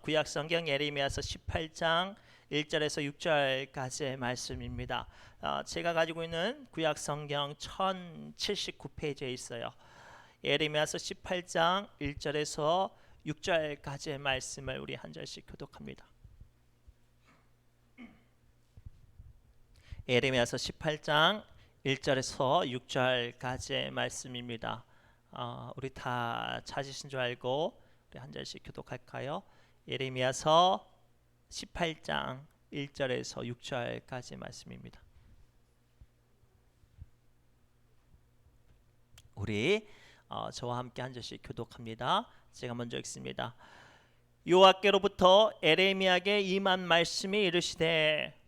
구약성경 예레미야서 18장 1절에서 6절까지의 말씀입니다. 제가 가지고 있는 구약성경 1079페이지에 있어요. 예레미야서 18장 1절에서 6절까지의 말씀을 우리 한 절씩 교독합니다. 예레미야서 18장 1절에서 6절까지의 말씀입니다. 우리 다 찾으신 줄 알고 우리 한 절씩 교독할까요? 예레미야서 18장 1절에서 6절까지 말씀입니다. 우리 저와 함께 한 절씩 교독합니다. 제가 먼저 읽습니다. 여호와께로부터 예레미야에게 임한 말씀이 이르시되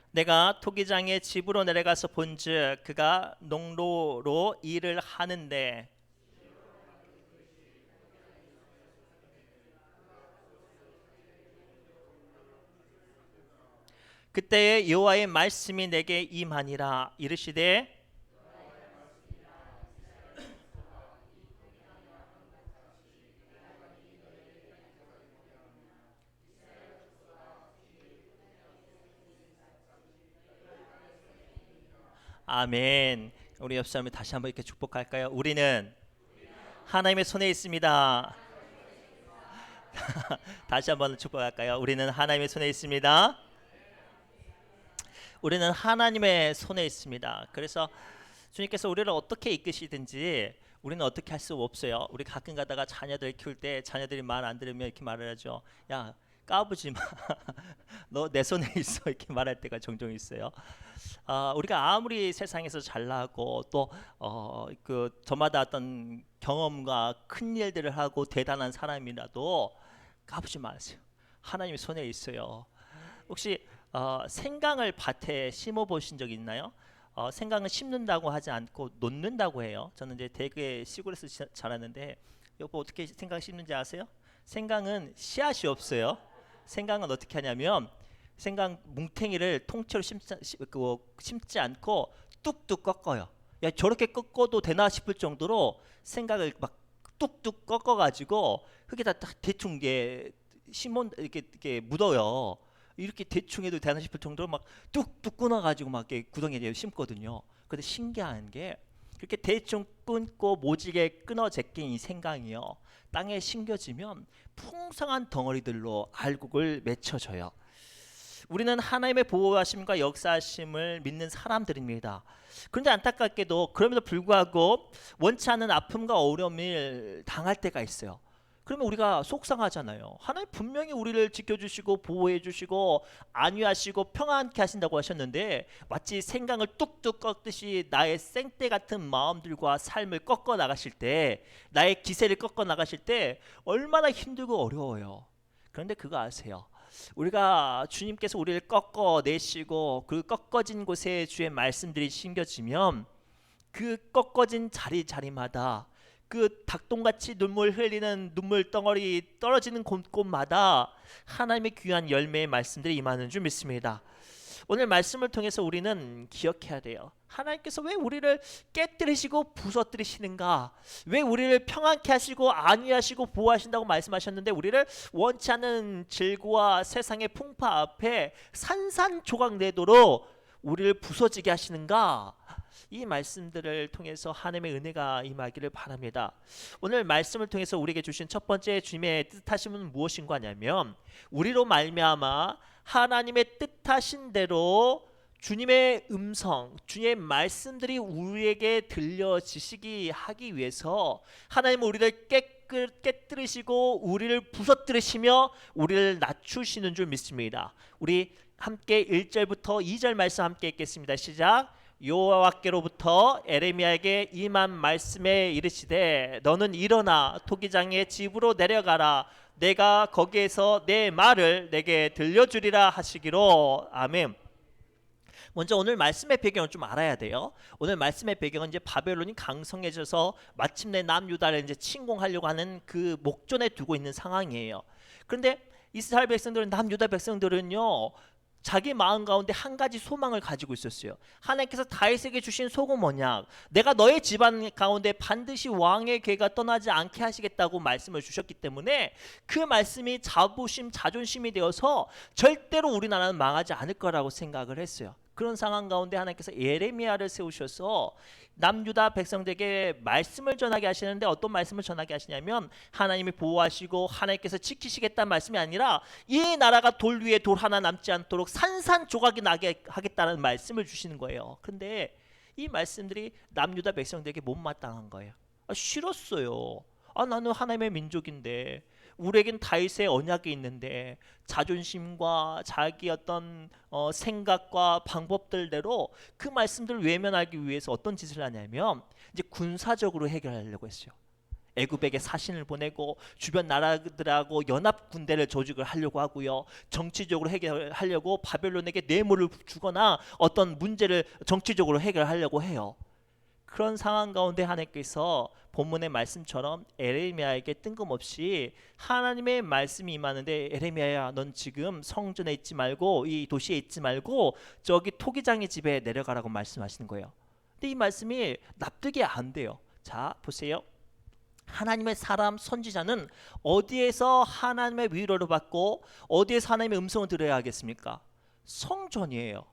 내가 토기장의 집으로 내려가서 본즉 그가 농로로 일을 하는데 그때에 여호와의 말씀이 내게 임하니라. 이르시되 아멘. 우리 옆 사람이 다시 한번 이렇게 축복할까요? 우리는 하나님의 손에 있습니다. 다시 한번 축복할까요? 우리는 하나님의 손에 있습니다. 우리는 하나님의 손에 있습니다. 그래서 주님께서 우리를 어떻게 이끄시든지 우리는 어떻게 할 수 없어요. 우리 가끔 가다가 자녀들 키울 때 자녀들이 말 안 들으면 이렇게 말을 하죠. 야, 까부지 마. 너 내 손에 있어. 이렇게 말할 때가 종종 있어요. 우리가 아무리 세상에서 잘나고 또 저마다 어떤 경험과 큰 일들을 하고 대단한 사람이라도 까부지 마세요. 하나님의 손에 있어요. 혹시 생강을 밭에 심어 보신 적 있나요? 생강은 심는다고 하지 않고 놓는다고 해요. 저는 이제 대구의 시골에서 자랐는데 여보 어떻게 생강 심는지 아세요? 생강은 씨앗이 없어요. 생강은 어떻게 하냐면 생강 뭉탱이를 통째로 심지 않고 뚝뚝 꺾어요. 야, 저렇게 꺾어도 되나 싶을 정도로 생강을 막 뚝뚝 꺾어가지고 흙에다 딱 대충 이렇게 묻어요. 이렇게 대충 해도 되나 싶을 정도로 막 뚝뚝 끊어가지고 막 이렇게 구덩이에 심거든요. 근데 신기한 게 그렇게 대충 끊고 모질게 끊어 제낀 이 생강이요, 땅에 심겨지면 풍성한 덩어리들로 알곡을 맺혀져요. 우리는 하나님의 보호하심과 역사하심을 믿는 사람들입니다. 그런데 안타깝게도 그럼에도 불구하고 원치 않는 아픔과 어려움을 당할 때가 있어요. 그러면 우리가 속상하잖아요. 하나님 분명히 우리를 지켜주시고 보호해주시고 안위하시고 평안케 하신다고 하셨는데 마치 생강을 뚝뚝 꺾듯이 나의 생떼 같은 마음들과 삶을 꺾어 나가실 때, 나의 기세를 꺾어 나가실 때 얼마나 힘들고 어려워요. 그런데 그거 아세요? 우리가 주님께서 우리를 꺾어내시고 그 꺾어진 곳에 주의 말씀들이 심겨지면 그 꺾어진 자리마다 그 닭똥같이 눈물 흘리는 눈물 덩어리 떨어지는 곳곳마다 하나님의 귀한 열매의 말씀들이 임하는 줄 믿습니다. 오늘 말씀을 통해서 우리는 기억해야 돼요. 하나님께서 왜 우리를 깨뜨리시고 부서뜨리시는가? 왜 우리를 평안케 하시고 안위하시고 보호하신다고 말씀하셨는데 우리를 원치 않은 질고와 세상의 풍파 앞에 산산조각 내도록 우리를 부서지게 하시는가? 이 말씀들을 통해서 하나님의 은혜가 임하기를 바랍니다. 오늘 말씀을 통해서 우리에게 주신 첫 번째 주님의 뜻하심은 무엇인가 하냐면 우리로 말미암아 하나님의 뜻하신 대로 주님의 음성, 주님의 말씀들이 우리에게 들려지시기 하기 위해서 하나님은 우리를 깨뜨리시고 우리를 부서뜨리시며 우리를 낮추시는 줄 믿습니다. 우리 함께 1절부터 2절 말씀 함께 읽겠습니다. 시작. 여호와께로부터 예레미야에게 임한 말씀에 이르시되 너는 일어나 토기장의 집으로 내려가라. 내가 거기에서 내 말을 내게 들려주리라 하시기로. 아멘. 먼저 오늘 말씀의 배경을 좀 알아야 돼요. 오늘 말씀의 배경은 이제 바벨론이 강성해져서 마침내 남유다를 이제 침공하려고 하는 그 목전에 두고 있는 상황이에요. 그런데 이스라엘 백성들은, 남유다 백성들은요, 자기 마음 가운데 한 가지 소망을 가지고 있었어요. 하나님께서 다윗에게 주신 소금 언약, 내가 너의 집안 가운데 반드시 왕의 괴가 떠나지 않게 하시겠다고 말씀을 주셨기 때문에 그 말씀이 자부심, 자존심이 되어서 절대로 우리나라는 망하지 않을 거라고 생각을 했어요. 그런 상황 가운데 하나님께서 예레미야를 세우셔서 남유다 백성들에게 말씀을 전하게 하시는데, 어떤 말씀을 전하게 하시냐면 하나님이 보호하시고 하나님께서 지키시겠다는 말씀이 아니라 이 나라가 돌 위에 돌 하나 남지 않도록 산산조각이 나게 하겠다는 말씀을 주시는 거예요. 그런데 이 말씀들이 남유다 백성들에게 못마땅한 거예요. 싫었어요. 나는 하나님의 민족인데, 우리에겐 다윗의 언약이 있는데, 자존심과 자기 어떤 생각과 방법들대로 그 말씀들을 외면하기 위해서 어떤 짓을 하냐면 이제 군사적으로 해결하려고 했어요. 애굽에게 사신을 보내고 주변 나라들하고 연합 군대를 조직을 하려고 하고요. 정치적으로 해결하려고 바벨론에게 뇌물을 주거나 어떤 문제를 정치적으로 해결하려고 해요. 그런 상황 가운데 하나님께서 본문의 말씀처럼 에레미야에게 뜬금없이 하나님의 말씀이 임하는데, 에레미야야, 넌 지금 성전에 있지 말고 이 도시에 있지 말고 저기 토기장의 집에 내려가라고 말씀하시는 거예요. 근데 이 말씀이 납득이 안 돼요. 자, 보세요. 하나님의 사람 선지자는 어디에서 하나님의 위로를 받고 어디에서 하나님의 음성을 들어야 하겠습니까? 성전이에요.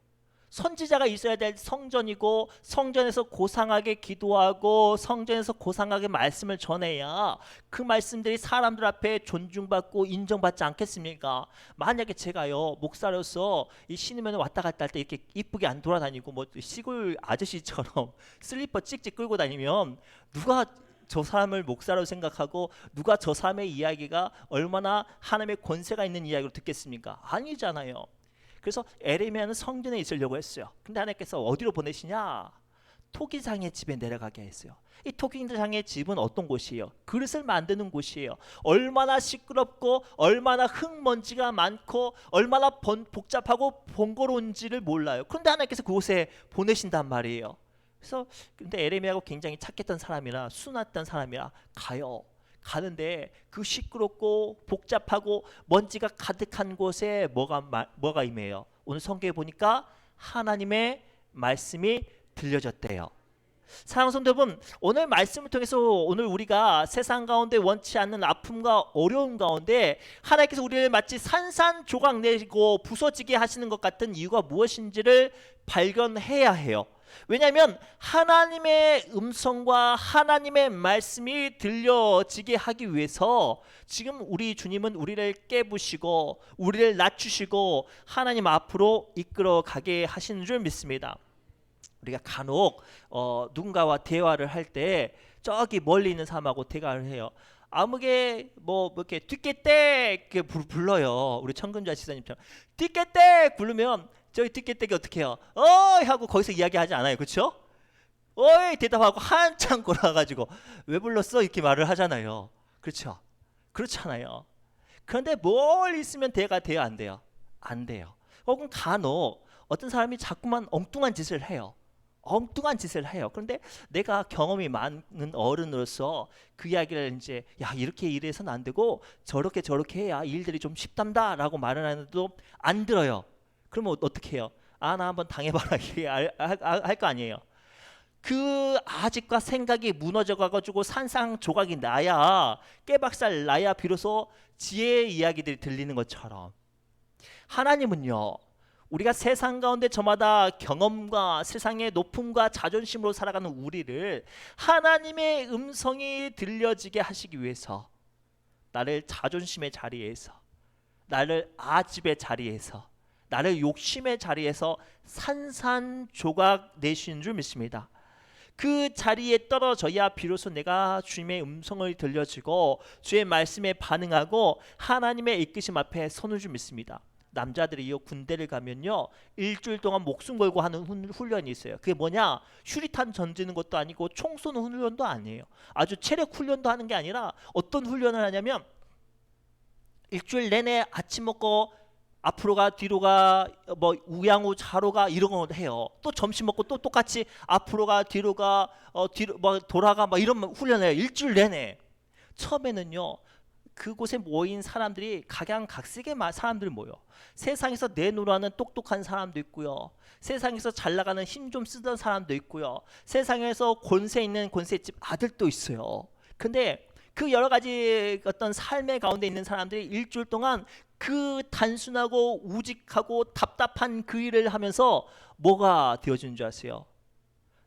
선지자가 있어야 될 성전이고, 성전에서 고상하게 기도하고 성전에서 고상하게 말씀을 전해야 그 말씀들이 사람들 앞에 존중받고 인정받지 않겠습니까? 만약에 제가요 목사로서 이 신으면 왔다 갔다 할 때 이렇게 이쁘게 안 돌아다니고 뭐 시골 아저씨처럼 슬리퍼 찍찍 끌고 다니면 누가 저 사람을 목사로 생각하고 누가 저 사람의 이야기가 얼마나 하나님의 권세가 있는 이야기로 듣겠습니까? 아니잖아요. 그래서 에레미야는 성전에 있으려고 했어요. 근데 하나님께서 어디로 보내시냐? 토기장의 집에 내려가게 했어요. 이 토기장의 집은 어떤 곳이에요? 그릇을 만드는 곳이에요. 얼마나 시끄럽고 얼마나 흙먼지가 많고 얼마나 복잡하고 번거로운지를 몰라요. 그런데 하나님께서 그곳에 보내신단 말이에요. 그래서 근데 에레미야가 굉장히 착했던 사람이라, 순했던 사람이라 가요. 가는데 그 시끄럽고 복잡하고 먼지가 가득한 곳에 뭐가 임해요? 오늘 성경에 보니까 하나님의 말씀이 들려졌대요. 사랑하는 성도 여러분, 오늘 말씀을 통해서 오늘 우리가 세상 가운데 원치 않는 아픔과 어려움 가운데 하나님께서 우리를 마치 산산조각 내고 부서지게 하시는 것 같은 이유가 무엇인지를 발견해야 해요. 왜냐하면 하나님의 음성과 하나님의 말씀이 들려지게 하기 위해서 지금 우리 주님은 우리를 깨부시고 우리를 낮추시고 하나님 앞으로 이끌어 가게 하시는 줄 믿습니다. 우리가 간혹 누군가와 대화를 할 때 저기 멀리 있는 사람하고 대화를 해요. 아무게 뭐 이렇게 띠깨떼 불러요. 우리 청근자 지사님처럼 띠깨떼 부르면 저희 띠깨떼기 어떻게 해요? 어이 하고 거기서 이야기하지 않아요. 그렇죠? 어이 대답하고 한참 걸어가지고 왜 불렀어? 이렇게 말을 하잖아요. 그렇죠? 그렇잖아요. 그런데 멀리 있으면 대화가 돼요? 안 돼요? 안 돼요. 혹은 간혹 어떤 사람이 자꾸만 엉뚱한 짓을 해요. 엉뚱한 짓을 해요. 그런데 내가 경험이 많은 어른으로서 그 이야기를 이제 야 이렇게 일해서는 안 되고 저렇게 해야 일들이 좀 쉽단다라고 말을 하는데도 안 들어요. 그러면 어떻게 해요? 나 한번 당해봐라 할 거 아니에요. 그 아직과 생각이 무너져 가지고 산산조각이 나야, 깨박살 나야 비로소 지혜의 이야기들이 들리는 것처럼 하나님은요, 우리가 세상 가운데 저마다 경험과 세상의 높음과 자존심으로 살아가는 우리를 하나님의 음성이 들려지게 하시기 위해서 나를 자존심의 자리에서, 나를 아집의 자리에서, 나를 욕심의 자리에서 산산조각 내시는 줄 믿습니다. 그 자리에 떨어져야 비로소 내가 주님의 음성을 들려지고 주의 말씀에 반응하고 하나님의 이끄심 앞에 서는 줄 믿습니다. 남자들이 군대를 가면요, 일주일 동안 목숨 걸고 하는 훈련이 있어요. 그게 뭐냐? 수리탄 던지는 것도 아니고 총 쏘는 훈련도 아니에요. 아주 체력 훈련도 하는 게 아니라 어떤 훈련을 하냐면 일주일 내내 아침 먹고 앞으로가 뒤로가 뭐 우양우 좌로가 이런 거 해요. 또 점심 먹고 또 똑같이 앞으로가 뒤로가 뒤로 뭐 돌아가 막 이런 훈련을 해요. 일주일 내내. 처음에는요 그곳에 모인 사람들이 각양각색의 사람들이 모여. 세상에서 내노라는 똑똑한 사람도 있고요. 세상에서 잘 나가는 힘 좀 쓰던 사람도 있고요. 세상에서 권세 있는 권세집 아들도 있어요. 근데 그 여러 가지 어떤 삶의 가운데 있는 사람들이 일주일 동안 그 단순하고 우직하고 답답한 그 일을 하면서 뭐가 되어주는 줄 아세요?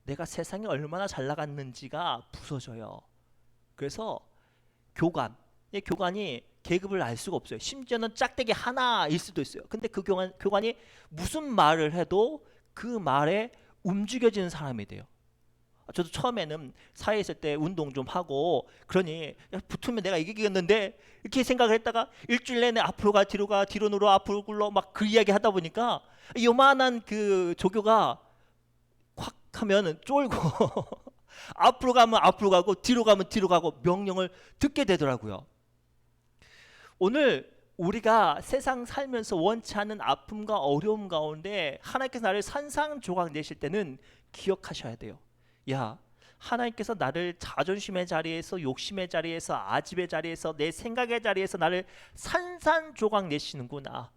내가 세상에 얼마나 잘 나갔는지가 부서져요. 그래서 이 교관이 계급을 알 수가 없어요. 심지어는 짝대기 하나일 수도 있어요. 근데 그 교관이 무슨 말을 해도 그 말에 움직여지는 사람이 돼요. 저도 처음에는 사회에 있을 때 운동 좀 하고 그러니 야, 붙으면 내가 이기겠는데 이렇게 생각을 했다가 일주일 내내 앞으로 가 뒤로 가 뒤로 누러 앞으로 굴러 막 그 이야기 하다 보니까 요만한 그 조교가 콱 하면은 쫄고 앞으로 가면 앞으로 가고 뒤로 가면 뒤로 가고 명령을 듣게 되더라고요. 오늘 우리가 세상 살면서 원치 않는 아픔과 어려움 가운데 하나님께서 나를 산산조각 내실 때는 기억하셔야 돼요. 야, 하나님께서 나를 자존심의 자리에서 욕심의 자리에서 아집의 자리에서 내 생각의 자리에서 나를 산산조각 내시는구나.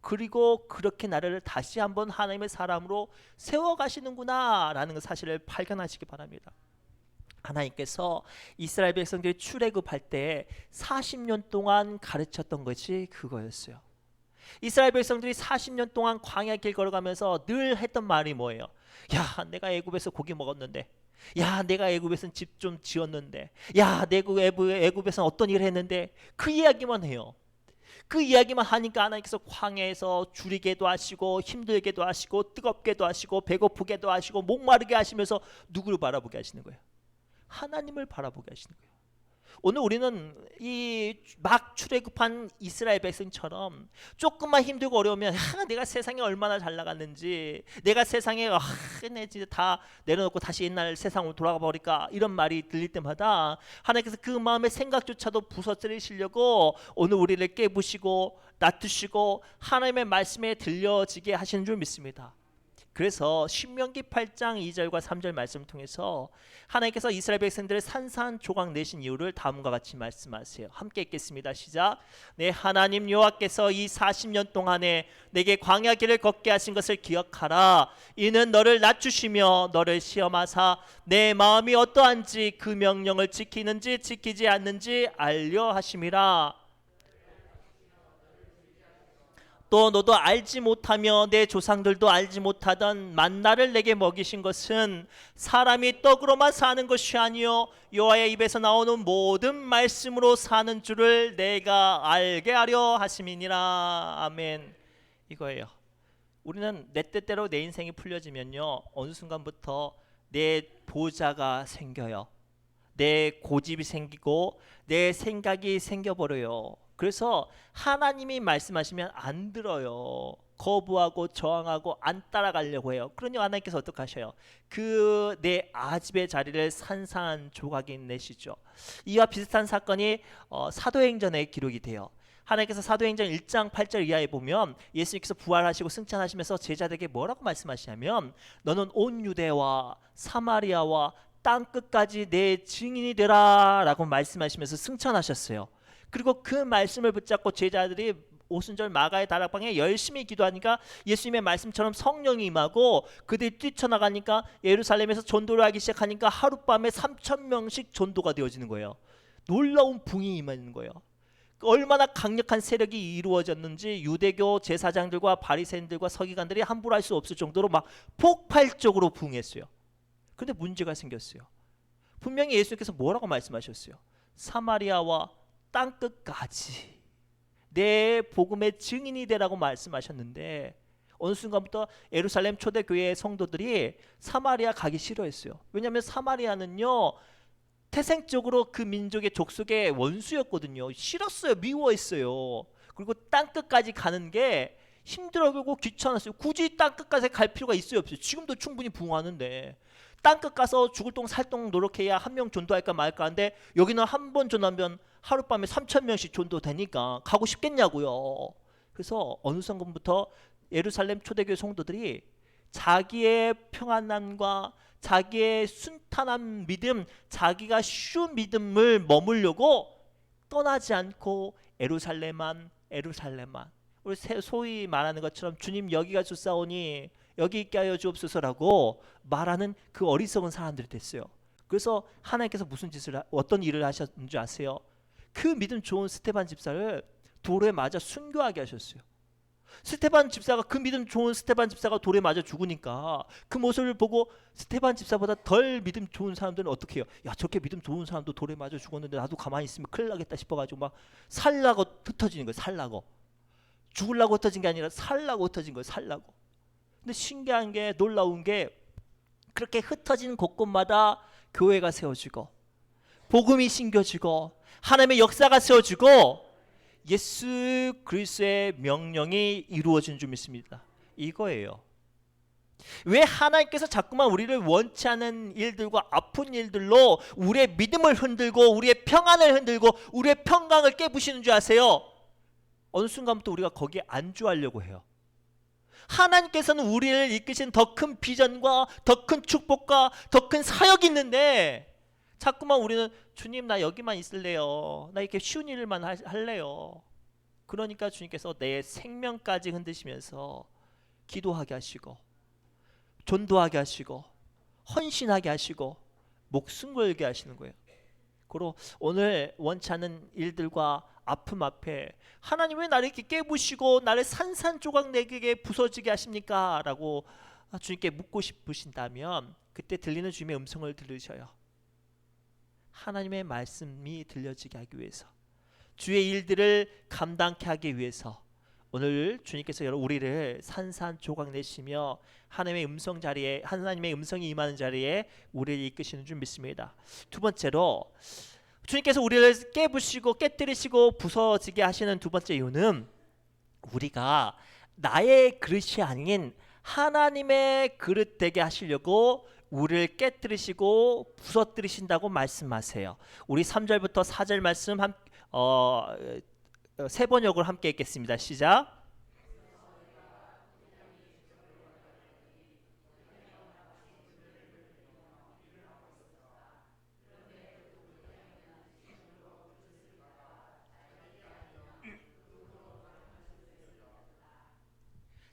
그리고 그렇게 나를 다시 한번 하나님의 사람으로 세워가시는구나 라는 사실을 발견하시기 바랍니다. 하나님께서 이스라엘 백성들이 출애굽할 때 40년 동안 가르쳤던 것이 그거였어요. 이스라엘 백성들이 40년 동안 광야 길 걸어가면서 늘 했던 말이 뭐예요? 야, 내가 애굽에서 고기 먹었는데, 야, 내가 애굽에서 집 좀 지었는데, 야, 내가 애굽에서 어떤 일을 했는데, 그 이야기만 해요. 그 이야기만 하니까 하나님께서 광야에서 줄이게도 하시고 힘들게도 하시고 뜨겁게도 하시고 배고프게도 하시고 목마르게 하시면서 누구를 바라보게 하시는 거예요? 하나님을 바라보게 하시는 거예요. 오늘 우리는 이 막 출애굽한 이스라엘 백성처럼 조금만 힘들고 어려우면 내가 세상에 얼마나 잘 나갔는지, 내가 세상에 내 진짜 다 내려놓고 다시 옛날 세상으로 돌아가 버릴까, 이런 말이 들릴 때마다 하나님께서 그 마음의 생각조차도 부서뜨리시려고 오늘 우리를 깨부시고 놔두시고 하나님의 말씀에 들려지게 하시는 줄 믿습니다. 그래서 신명기 8장 2절과 3절 말씀을 통해서 하나님께서 이스라엘 백성들을 산산조각 내신 이유를 다음과 같이 말씀하세요. 함께 읽겠습니다. 시작. 내 하나님 여호와께서 이 40년 동안에 내게 광야 길을 걷게 하신 것을 기억하라. 이는 너를 낮추시며 너를 시험하사 내 마음이 어떠한지 그 명령을 지키는지 지키지 않는지 알려 하심이라. 또 너도 알지 못하며 내 조상들도 알지 못하던 만나를 내게 먹이신 것은 사람이 떡으로만 사는 것이 아니요 여호와의 입에서 나오는 모든 말씀으로 사는 줄을 내가 알게 하려 하심이니라. 아멘. 이거예요. 우리는 내 뜻대로 내 인생이 풀려지면요, 어느 순간부터 내 보좌가 생겨요. 내 고집이 생기고 내 생각이 생겨버려요. 그래서 하나님이 말씀하시면 안 들어요. 거부하고 저항하고 안 따라가려고 해요. 그러니 하나님께서 어떻게 하셔요? 그 내 아집의 자리를 산산조각이 내시죠. 이와 비슷한 사건이 사도행전에 기록이 돼요. 하나님께서 사도행전 1장 8절 이하에 보면 예수님께서 부활하시고 승천하시면서 제자들에게 뭐라고 말씀하시냐면 너는 온 유대와 사마리아와 땅끝까지 내 증인이 되라 라고 말씀하시면서 승천하셨어요. 그리고 그 말씀을 붙잡고 제자들이 오순절 마가의 다락방에 열심히 기도하니까 예수님의 말씀처럼 성령이 임하고 그들이 뛰쳐나가니까 예루살렘에서 전도를 하기 시작하니까 하룻밤에 3,000명씩 전도가 되어지는 거예요. 놀라운 붕이 임하는 거예요. 얼마나 강력한 세력이 이루어졌는지 유대교 제사장들과 바리새인들과 서기관들이 함부로 할 수 없을 정도로 막 폭발적으로 붕했어요. 그런데 문제가 생겼어요. 분명히 예수님께서 뭐라고 말씀하셨어요? 사마리아와 땅끝까지 내 복음의 증인이 되라고 말씀하셨는데 어느 순간부터 예루살렘 초대교회 성도들이 사마리아 가기 싫어했어요. 왜냐하면 사마리아는요 태생적으로 그 민족의 족속의 원수였거든요. 싫었어요. 미워했어요. 그리고 땅끝까지 가는 게 힘들어하고 귀찮았어요. 굳이 땅끝까지 갈 필요가 있어요 없어요? 지금도 충분히 부흥하는데 땅끝 가서 죽을 똥 살 똥 노력해야 한 명 전도할까 말까 하는데 여기는 한 번 전도하면 하룻밤에 3,000명씩 전도되니까 가고 싶겠냐고요. 그래서 어느 순간부터 예루살렘 초대교회 성도들이 자기의 평안함과 자기의 순탄한 믿음, 자기가 쉬운 믿음을 머물려고 떠나지 않고 에루살렘만 에루살렘만, 우리 소위 말하는 것처럼 주님 여기가 좋사오니 여기 있게 하여 주옵소서라고 말하는 그 어리석은 사람들이 됐어요. 그래서 하나님께서 무슨 짓을 어떤 일을 하셨는지 아세요? 그 믿음 좋은 스테반 집사를 돌에 맞아 순교하게 하셨어요. 스테반 집사가, 그 믿음 좋은 스테반 집사가 돌에 맞아 죽으니까 그 모습을 보고 스테반 집사보다 덜 믿음 좋은 사람들은 어떻게 해요? 야, 저렇게 믿음 좋은 사람도 돌에 맞아 죽었는데 나도 가만히 있으면 큰일 나겠다 싶어가지고 막 살라고 흩어지는 거예요. 살라고. 죽으려고 흩어진 게 아니라 살라고 흩어진 거예요. 살라고. 근데 신기한 게, 놀라운 게, 그렇게 흩어진 곳곳마다 교회가 세워지고 복음이 심겨지고 하나님의 역사가 세워지고 예수 그리스도의 명령이 이루어지는 줄 믿습니다. 이거예요. 왜 하나님께서 자꾸만 우리를 원치 않은 일들과 아픈 일들로 우리의 믿음을 흔들고 우리의 평안을 흔들고 우리의 평강을 깨부시는 줄 아세요? 어느 순간부터 우리가 거기에 안주하려고 해요. 하나님께서는 우리를 이끄신 더 큰 비전과 더 큰 축복과 더 큰 사역이 있는데 자꾸만 우리는 주님 나 여기만 있을래요. 나 이렇게 쉬운 일만 할래요. 그러니까 주님께서 내 생명까지 흔드시면서 기도하게 하시고 전도하게 하시고 헌신하게 하시고 목숨 걸게 하시는 거예요. 그리고 오늘 원치 않은 일들과 아픔 앞에 하나님 왜 나를 이렇게 깨부시고 나를 산산조각 내게 부서지게 하십니까? 라고 주님께 묻고 싶으신다면 그때 들리는 주님의 음성을 들으셔요. 하나님의 말씀이 들려지게 하기 위해서, 주의 일들을 감당케 하기 위해서 오늘 주님께서 우리를 산산조각 내시며 하나님의 음성 자리에, 하나님의 음성이 임하는 자리에 우리를 이끄시는 줄 믿습니다. 두 번째로 주님께서 우리를 깨부시고 깨뜨리시고 부서지게 하시는 두 번째 이유는 우리가 나의 그릇이 아닌 하나님의 그릇 되게 하시려고 우리를 깨뜨리시고 부서뜨리신다고 말씀하세요. 우리 3절부터 4절 말씀 세 번역을 함께 읽겠습니다. 시작.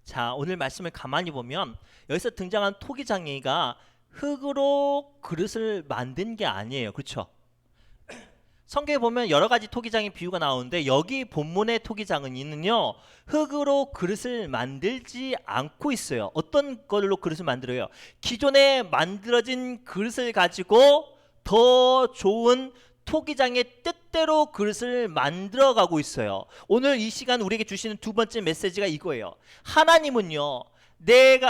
자, 오늘 말씀을 가만히 보면 여기서 등장한 토기장이가 흙으로 그릇을 만든 게 아니에요. 그렇죠? 성경에 보면 여러 가지 토기장의 비유가 나오는데 여기 본문의 토기장은요, 흙으로 그릇을 만들지 않고 있어요. 어떤 걸로 그릇을 만들어요? 기존에 만들어진 그릇을 가지고 더 좋은 토기장의 뜻대로 그릇을 만들어가고 있어요. 오늘 이 시간 우리에게 주시는 두 번째 메시지가 이거예요. 하나님은요,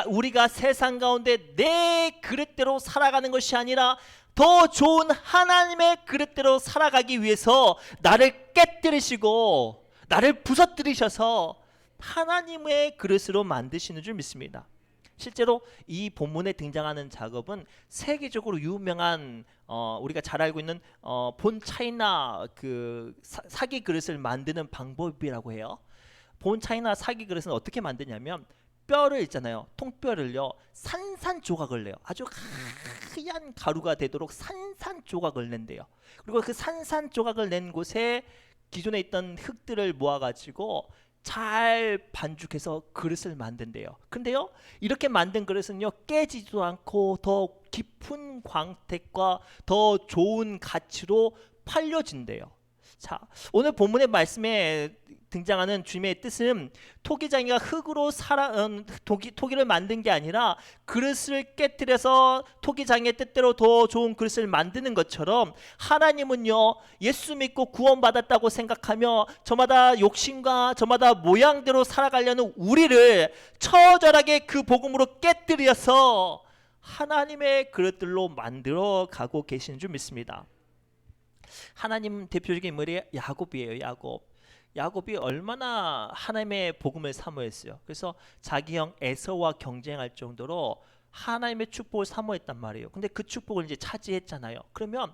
우리가 세상 가운데 내 그릇대로 살아가는 것이 아니라 더 좋은 하나님의 그릇대로 살아가기 위해서 나를 깨뜨리시고 나를 부서뜨리셔서 하나님의 그릇으로 만드시는 줄 믿습니다. 실제로 이 본문에 등장하는 작업은 세계적으로 유명한 우리가 잘 알고 있는 본 차이나 그 사기 그릇을 만드는 방법이라고 해요. 본 차이나 사기 그릇은 어떻게 만드냐면 뼈를 있잖아요. 통뼈를요, 산산조각을 내요. 아주 하얀 가루가 되도록 산산조각을 낸대요. 그리고 그 산산조각을 낸 곳에 기존에 있던 흙들을 모아가지고 잘 반죽해서 그릇을 만든대요. 근데요, 이렇게 만든 그릇은요, 깨지도 않고 더 깊은 광택과 더 좋은 가치로 팔려진대요. 자, 오늘 본문의 말씀에 등장하는 주님의 뜻은 토기장이가 흙으로 토기를 만든 게 아니라 그릇을 깨뜨려서 토기장의 뜻대로 더 좋은 그릇을 만드는 것처럼 하나님은요, 예수 믿고 구원받았다고 생각하며 저마다 욕심과 저마다 모양대로 살아가려는 우리를 처절하게 그 복음으로 깨뜨려서 하나님의 그릇들로 만들어 가고 계시는 줄 믿습니다. 하나님 대표적인 인물이 야곱이에요. 야곱이 얼마나 하나님의 복음을 사모했어요. 그래서 자기 형 에서와 경쟁할 정도로 하나님의 축복을 사모했단 말이에요. 근데 그 축복을 이제 차지했잖아요. 그러면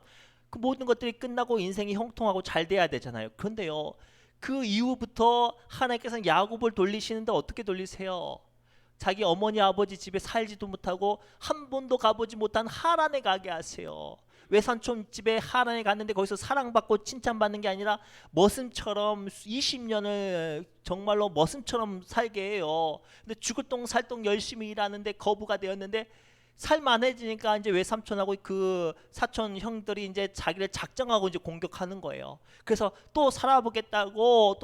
그 모든 것들이 끝나고 인생이 형통하고 잘 돼야 되잖아요. 그런데요, 그 이후부터 하나님께서는 야곱을 돌리시는데 어떻게 돌리세요? 자기 어머니 아버지 집에 살지도 못하고 한 번도 가보지 못한 하란에 가게 하세요. 외삼촌 집에 하란에 갔는데 거기서 사랑받고 칭찬받는 게 아니라 머슴처럼 20년을 정말로 머슴처럼 살게 해요. 근데 죽을 똥 살 똥 열심히 일하는데 거부가 되었는데 살만해지니까 이제 외삼촌하고 그 사촌 형들이 이제 자기를 작정하고 이제 공격하는 거예요. 그래서 또 살아보겠다고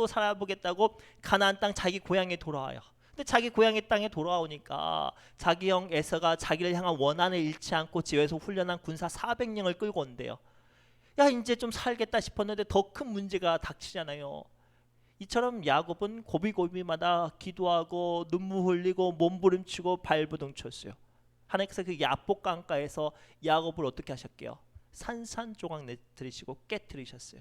가나안 땅 자기 고향에 돌아와요. 근데 자기 고향의 땅에 돌아오니까 자기 형 에서가 자기를 향한 원한을 잃지 않고 지휘에서 훈련한 군사 400명을 끌고 온대요. 야, 이제 좀 살겠다 싶었는데 더 큰 문제가 닥치잖아요. 이처럼 야곱은 고비고비마다 기도하고 눈물 흘리고 몸부림치고 발부둥쳤어요. 하나님께서 그 야복 강가에서 야곱을 어떻게 하셨게요? 산산조각 내뜨리시고 깨뜨리셨어요.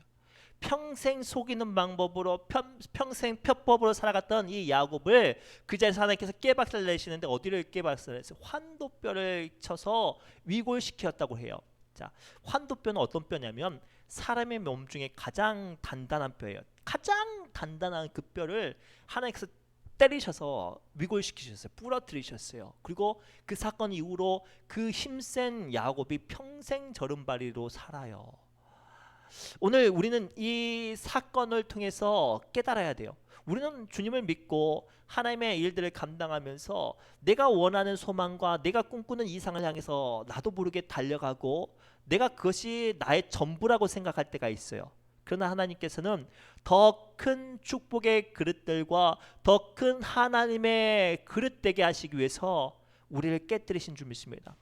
평생 속이는 방법으로 평생 편법으로 살아갔던 이 야곱을 그 자리에서 하나님께서 깨박살 내시는데 어디를 깨박살 냈어요? 환도뼈를 쳐서 위골시켰다고 해요. 자, 환도뼈는 어떤 뼈냐면 사람의 몸 중에 가장 단단한 뼈예요. 가장 단단한 그 뼈를 하나님께서 때리셔서 위골시키셨어요. 부러뜨리셨어요. 그리고 그 사건 이후로 그 힘센 야곱이 평생 저른바리로 살아요. 오늘 우리는 이 사건을 통해서 깨달아야 돼요. 우리는 주님을 믿고 하나님의 일들을 감당하면서 내가 원하는 소망과 내가 꿈꾸는 이상을 향해서 나도 모르게 달려가고 내가 그것이 나의 전부라고 생각할 때가 있어요. 그러나 하나님께서는 더 큰 축복의 그릇들과 더 큰 하나님의 그릇 되게 하시기 위해서 우리를 깨뜨리신 줄 믿습니다.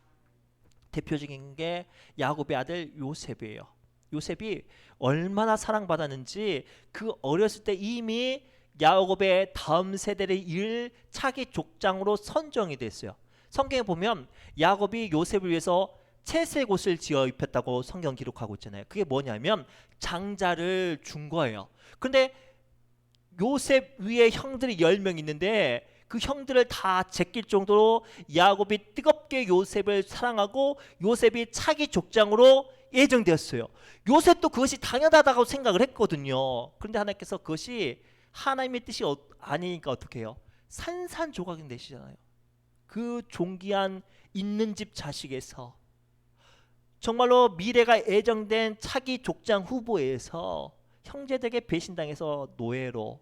대표적인 게 야곱의 아들 요셉이에요. 요셉이 얼마나 사랑받았는지 그 어렸을 때 이미 야곱의 다음 세대를 이을 차기 족장으로 선정이 됐어요. 성경에 보면 야곱이 요셉을 위해서 채색 옷을 지어 입혔다고 성경 기록하고 있잖아요. 그게 뭐냐면 장자를 준 거예요. 근데 요셉 위에 형들이 10명 있는데 그 형들을 다 제낄 정도로 야곱이 뜨겁게 요셉을 사랑하고 요셉이 차기 족장으로 예정되었어요. 요셉도 그것이 당연하다고 생각을 했거든요. 그런데 하나님께서 그것이 하나님의 뜻이 아니니까 어떻게 해요? 산산조각이 되시잖아요. 그 존귀한 있는 집 자식에서 정말로 미래가 예정된 차기 족장 후보에서 형제들에게 배신당해서 노예로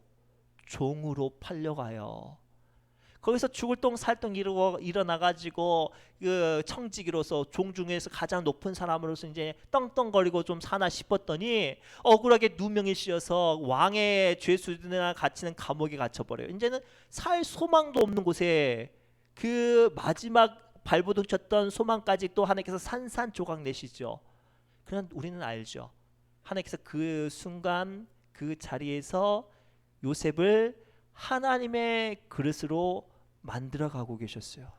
종으로 팔려가요. 거기서 죽을 똥 살 똥 이루고 일어나가지고 그 청지기로서 종 중에서 가장 높은 사람으로서 이제 떵떵거리고 좀 사나 싶었더니 억울하게 누명이 씌어서 왕의 죄수들이나 갇히는 감옥에 갇혀버려요. 이제는 살 소망도 없는 곳에 그 마지막 발버둥 쳤던 소망까지 또 하나님께서 산산조각 내시죠. 그러나 우리는 알죠. 하나님께서 그 순간 그 자리에서 요셉을 하나님의 그릇으로 만들어가고 계셨어요.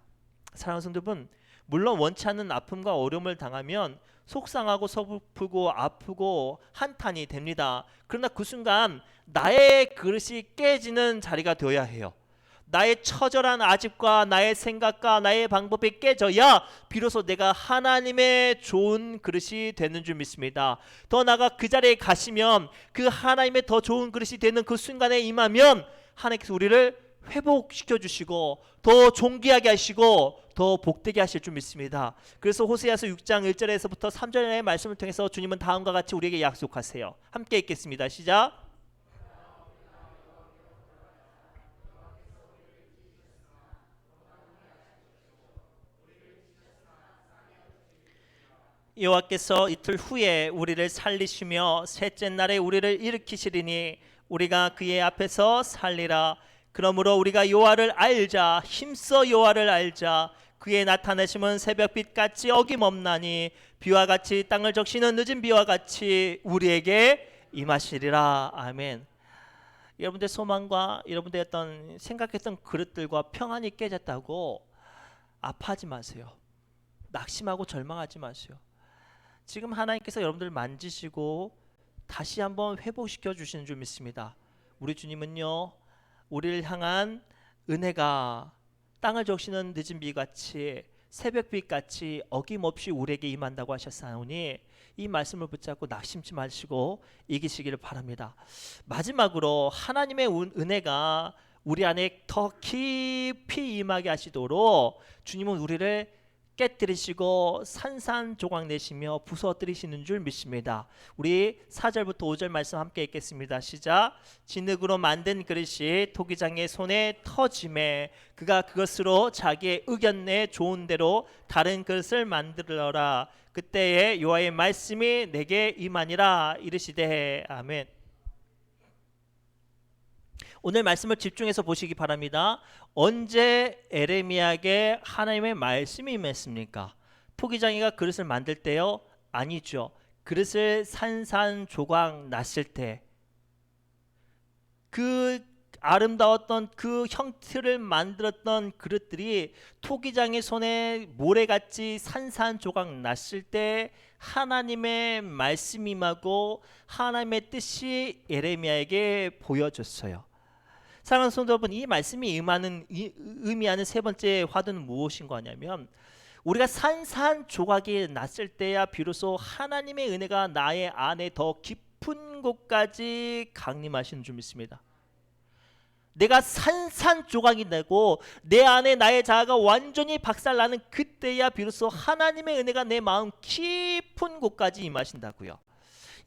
사랑하는 성도분, 물론 원치 않는 아픔과 어려움을 당하면 속상하고 서글프고 아프고 한탄이 됩니다. 그러나 그 순간 나의 그릇이 깨지는 자리가 되어야 해요. 나의 처절한 아집과 나의 생각과 나의 방법이 깨져야 비로소 내가 하나님의 좋은 그릇이 되는 줄 믿습니다. 더 나아가 그 자리에 가시면 그 하나님의 더 좋은 그릇이 되는 그 순간에 임하면 하나님께서 우리를 회복시켜 주시고 더 존귀하게 하시고 더 복되게 하실 줄 믿습니다. 그래서 호세아서 6장 1절에서부터 3절의 말씀을 통해서 주님은 다음과 같이 우리에게 약속하세요. 함께 읽겠습니다. 시작. 여호와께서 이틀 후에 우리를 살리시며 셋째 날에 우리를 일으키시리니 우리가 그의 앞에서 살리라. 그러므로 우리가 여호와를 알자. 힘써 여호와를 알자. 그의 나타내심은 새벽빛같이 어김없나니 비와 같이 땅을 적시는 늦은 비와 같이 우리에게 임하시리라. 아멘. 여러분들 소망과 여러분들의 어떤 생각했던 그릇들과 평안이 깨졌다고 아파하지 마세요. 낙심하고 절망하지 마세요. 지금 하나님께서 여러분들을 만지시고 다시 한번 회복시켜 주시는 줄 믿습니다. 우리 주님은요, 우리를 향한 은혜가 땅을 적시는 늦은 비같이 새벽빛같이 어김없이 우리에게 임한다고 하셨사오니 이 말씀을 붙잡고 낙심치 마시고 이기시기를 바랍니다. 마지막으로 하나님의 은혜가 우리 안에 더 깊이 임하게 하시도록 주님은 우리를 깨뜨리시고 산산조각 내시며 부서뜨리시는 줄 믿습니다. 우리 4절부터 5절 말씀 함께 읽겠습니다. 시작. 진흙으로 만든 그릇이 토기장의 손에 터짐에 그가 그것으로 자기의 의견 내 좋은 대로 다른 그릇을 만들어라. 그때에 여호와의 말씀이 내게 임하니라 이르시되. 아멘. 오늘 말씀을 집중해서 보시기 바랍니다. 언제 에레미야에게 하나님의 말씀이 임했습니까? 토기장이가 그릇을 만들 때요? 아니죠. 그릇을 산산조각 났을 때, 그 아름다웠던 그 형태를 만들었던 그릇들이 토기장의 손에 모래같이 산산조각 났을 때 하나님의 말씀이 임하고 하나님의 뜻이 에레미야에게 보여졌어요. 사랑하는 성도 여러분, 이 말씀이 의미하는 세 번째 화두는 무엇인 거냐면, 우리가 산산조각이 났을 때야 비로소 하나님의 은혜가 나의 안에 더 깊은 곳까지 강림하시는 줄 믿습니다. 내가 산산조각이 되고 내 안에 나의 자아가 완전히 박살나는 그때야 비로소 하나님의 은혜가 내 마음 깊은 곳까지 임하신다고요.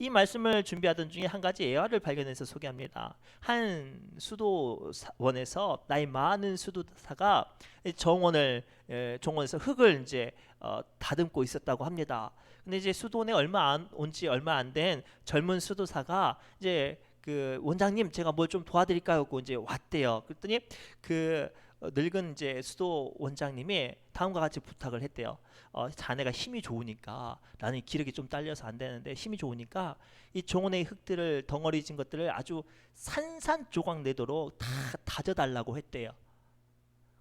이 말씀을 준비하던 중에 한 가지 예화를 발견해서 소개합니다. 한 수도원에서 나이 많은 수도사가 정원에서 흙을 이제 다듬고 있었다고 합니다. 근데 이제 수도원에 온지 얼마 안 된 젊은 수도사가 이제 그 원장님 제가 뭘 좀 도와드릴까요? 하고 이제 왔대요. 그랬더니 그 늙은 이제 수도 원장님이 다음과 같이 부탁을 했대요. 자네가 힘이 좋으니까, 나는 기력이 좀 딸려서 안 되는데 힘이 좋으니까 이 정원의 흙들을, 덩어리진 것들을 아주 산산조각 내도록 다 다져달라고 했대요.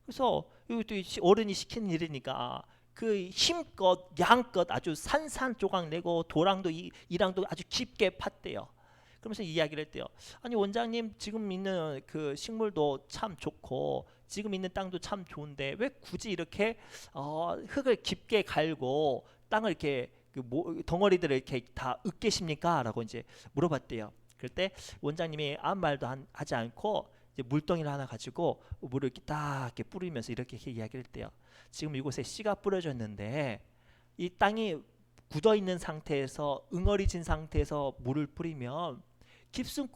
그래서 이것도 어른이 시키는 일이니까 그 힘껏 양껏 아주 산산조각 내고 도랑도 이랑도 아주 깊게 팠대요. 그러면서 이야기를 했대요. 아니 원장님, 지금 있는 그 식물도 참 좋고 지금 있는 땅도 참 좋은데 왜 굳이 이렇게 흙을 깊게 갈고 땅을 이렇게 덩어리들을 이렇게 다 으깨십니까? 라고 이제 물어봤대요. 그럴 때 원장님이 아무 말도 하지 않고 이제 물덩이를 하나 가지고 물을 이렇게 딱 이렇게 뿌리면서 이렇게 이야기를 했대요. 지금 이곳에 씨가 뿌려졌는데 이 땅이 굳어 있는 상태에서, 응어리진 상태에서 물을 뿌리면 깊은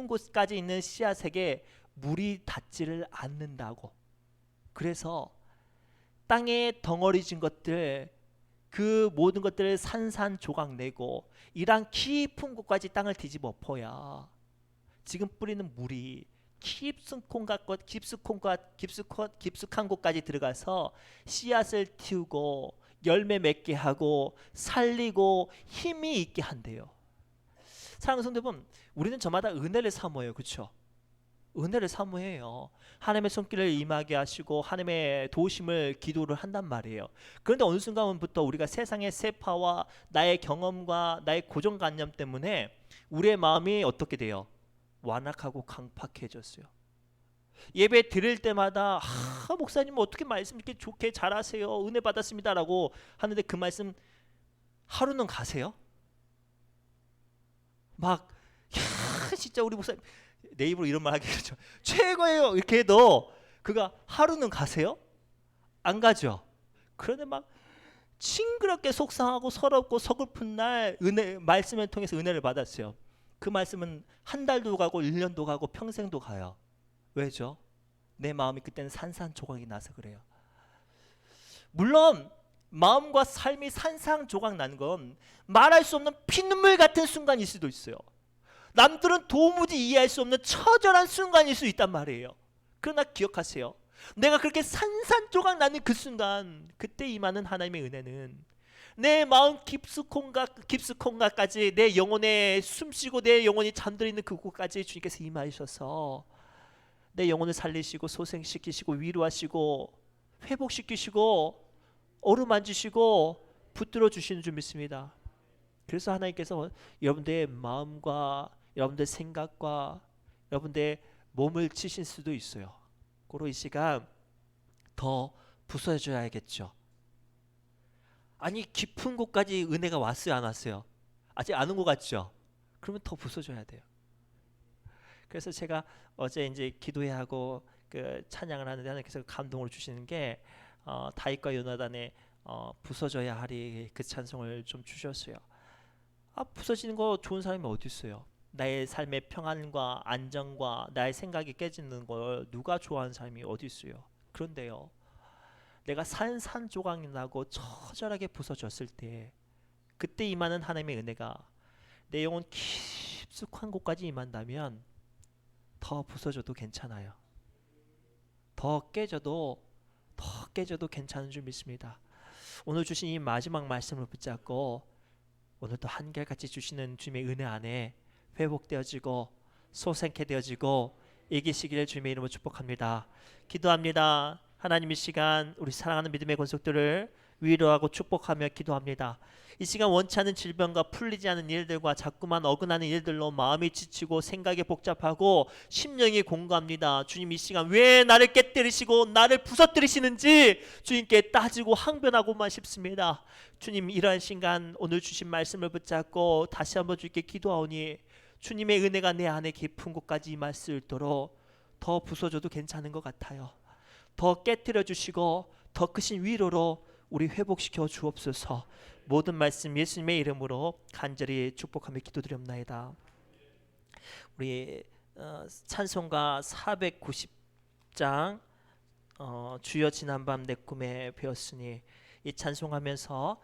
곳까지 있는 씨앗에게 물이 닿지를 않는다고. 그래서 땅에 덩어리진 것들, 그 모든 것들을 산산조각 내고 이랑 깊은 곳까지 땅을 뒤집어 엎어야 지금 뿌리는 물이 깊숙한 곳까지 들어가서 씨앗을 틔우고 열매 맺게 하고 살리고 힘이 있게 한대요. 사랑하는 성도 여러분, 우리는 저마다 은혜를 사모해요. 그렇죠? 은혜를 사모해요. 하나님의 손길을 임하게 하시고 하나님의 도우심을 기도를 한단 말이에요. 그런데 어느 순간부터 우리가 세상의 세파와 나의 경험과 나의 고정관념 때문에 우리의 마음이 어떻게 돼요? 완악하고 강팍해졌어요. 예배 드릴 때마다 목사님 어떻게 말씀 이렇게 좋게 잘하세요, 은혜 받았습니다 라고 하는데 그 말씀 하루는 가세요? 막 진짜 우리 목사님, 내 입으로 이런 말 하기 그렇죠, 최고예요 이렇게 해도 그가 하루는 가세요? 안 가죠. 그런데 막 징그럽게 속상하고 서럽고 서글픈 날 말씀을 통해서 은혜를 받았어요. 그 말씀은 한 달도 가고 1년도 가고 평생도 가요. 왜죠? 내 마음이 그때는 산산조각이 나서 그래요. 물론 마음과 삶이 산산조각 나는 건 말할 수 없는 피눈물 같은 순간일 수도 있어요. 남들은 도무지 이해할 수 없는 처절한 순간일 수 있단 말이에요. 그러나 기억하세요. 내가 그렇게 산산조각 나는 그 순간, 그때 임하는 하나님의 은혜는 내 마음 깊숙한가까지, 내 영혼에 숨쉬고 내 영혼이 잠들어 있는 그곳까지 주님께서 임하셔서 내 영혼을 살리시고 소생시키시고 위로하시고 회복시키시고 어루만지시고 붙들어 주시는 줄 믿습니다. 그래서 하나님께서 여러분들의 마음과 여러분들의 생각과 여러분들의 몸을 치실 수도 있어요. 고로 이 시간 더 부서져야겠죠. 아니 깊은 곳까지 은혜가 왔어요, 안 왔어요? 아직 안 온 것 같죠? 그러면 더 부서져야 돼요. 그래서 제가 어제 이제 기도회 하고 그 찬양을 하는데 하나님께서 감동을 주시는 게 다윗과 요나단의 부서져야 하리 그 찬송을 좀 주셨어요. 부서지는 거 좋은 사람이 어디 있어요? 나의 삶의 평안과 안정과 나의 생각이 깨지는 걸 누가 좋아하는 사람이 어디 있어요? 그런데요, 내가 산산조각이 나고 처절하게 부서졌을 때 그때 임하는 하나님의 은혜가 내 영혼 깊숙한 곳까지 임한다면 더 부서져도 괜찮아요. 더 깨져도 괜찮은 줄 믿습니다. 오늘 주신 이 마지막 말씀을 붙잡고 오늘도 한결같이 주시는 주님의 은혜 안에 회복되어지고 소생케 되어지고 이기시기를 주님의 이름으로 축복합니다. 기도합니다. 하나님, 이 시간 우리 사랑하는 믿음의 권속들을 위로하고 축복하며 기도합니다. 이 시간 원치 않는 질병과 풀리지 않은 일들과 자꾸만 어긋나는 일들로 마음이 지치고 생각이 복잡하고 심령이 공고합니다. 주님, 이 시간 왜 나를 깨뜨리시고 나를 부서뜨리시는지 주님께 따지고 항변하고만 싶습니다. 주님, 이러한 시간 오늘 주신 말씀을 붙잡고 다시 한번 주께 기도하오니 주님의 은혜가 내 안에 깊은 곳까지 임할 수 있도록 더 부서져도 괜찮은 것 같아요. 더 깨뜨려 주시고 더 크신 위로로 우리 회복시켜 주옵소서. 모든 말씀 예수님의 이름으로 간절히 축복하며 기도드립나이다. 우리 찬송가 490장 주여 지난밤 내 꿈에 배웠으니 이 찬송하면서